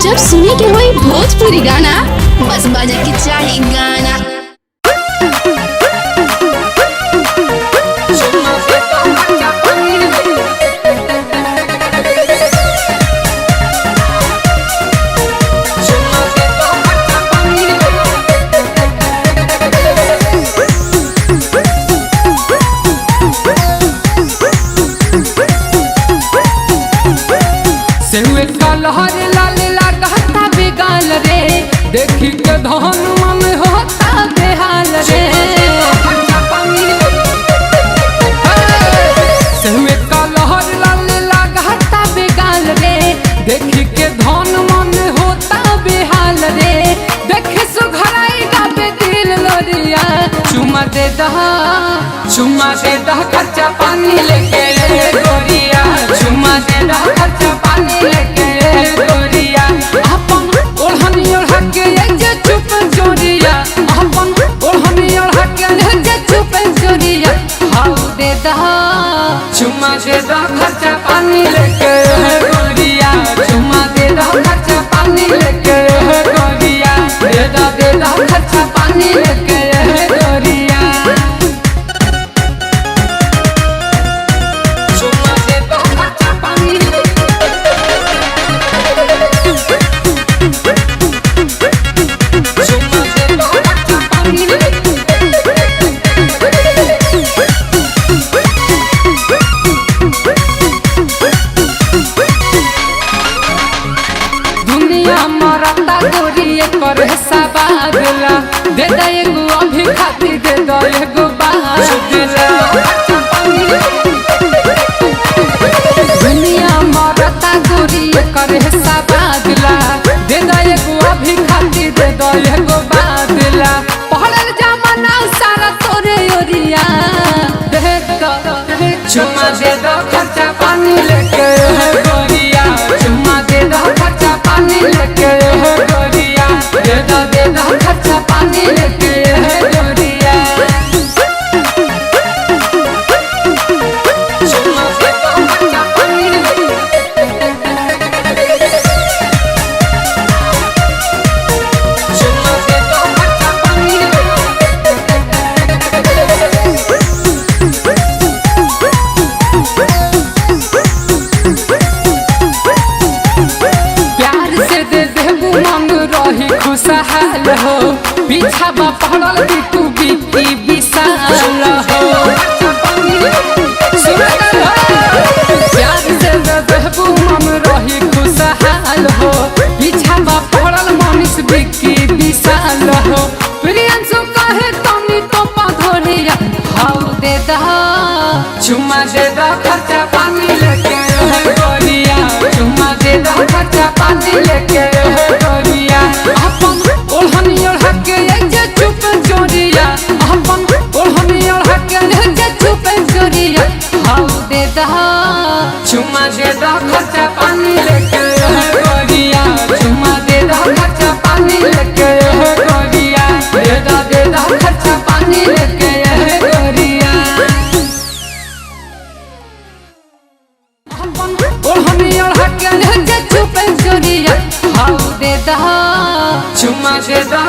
जब सुने के होई भोजपुरी गाना बस बजे के चाही गाना। लहर लाल लागता बेगाल रे, देखी के धन मन होता बेहाल रे। सेहुए का लहर लाल लागता बेगाल रे, देखी के धन मन होता बेहाल रे। देखे सुघराई गाबे दिल लोरिया, चुमा दे दह खर्चा पानी लेके रे गोरिया, चुमा दे दह खर्चा पानी लेके गोरिया। अपन ओढ़नी ओढ़ा के जे चुप चोरिया, अपन ओढ़नी ओढ़ा के जे चुप चोरिया। हाउ दे दह चुमा दे दह खर्चा पानी लेके गोरिया, चुमा दे दह खर्चा पानी लेके गोरिया। दे दह खर्चा पानी लेके गोरिया। करे सबादला दे दे एगो अभी खातिर दे दो एगो बादला। दुनिया मरता गोरी करे सबादला दे दो एगो अभी खातिर दे दो एगो बादला। पहले जमाना सारा तोरे ओरिया, दे दो चुमा दे दो खर्चा पानी लेके गोरिया, चुमा दे दो खर्चा पानी लेके गोरिया। दे दो खर्चा पानी लेके गोरिया। चुमा दे दो खर्चा पानी चुमा दे दो खर्चा पानी। प्यार से दे देबू मन रही खुशहाल हो, पीछा बा पड़ल बिकू बिकी विशाल हो। प्यार से दे देबू मन रही खुशहाल हो, पीछा बा पड़ल मनीष बिकी विशाल हो। प्रियंशु कहे तनी तो पाधोरिया, हाउ दे दह चुमा दे दह खर्चा पानी लेके गोरिया, चुमा दे दह खर्चा पानी लेके गोरिया। अपन ओढ़नी ओढ़ा के जे चुप चोरिया, अपन ओढ़नी ओढ़ा के जे चुप चोरिया। हाउ दे दह चुमा दे दह खर्चा पानी लेके गोरिया, चुमा दे दह खर्चा पानी लेके गोरिया। दे दह खर्चा पानी लेके गोरिया। ओढ़नी ओढ़ा के जे चुप चोरिया, हाउ दे दह चुमा दे दह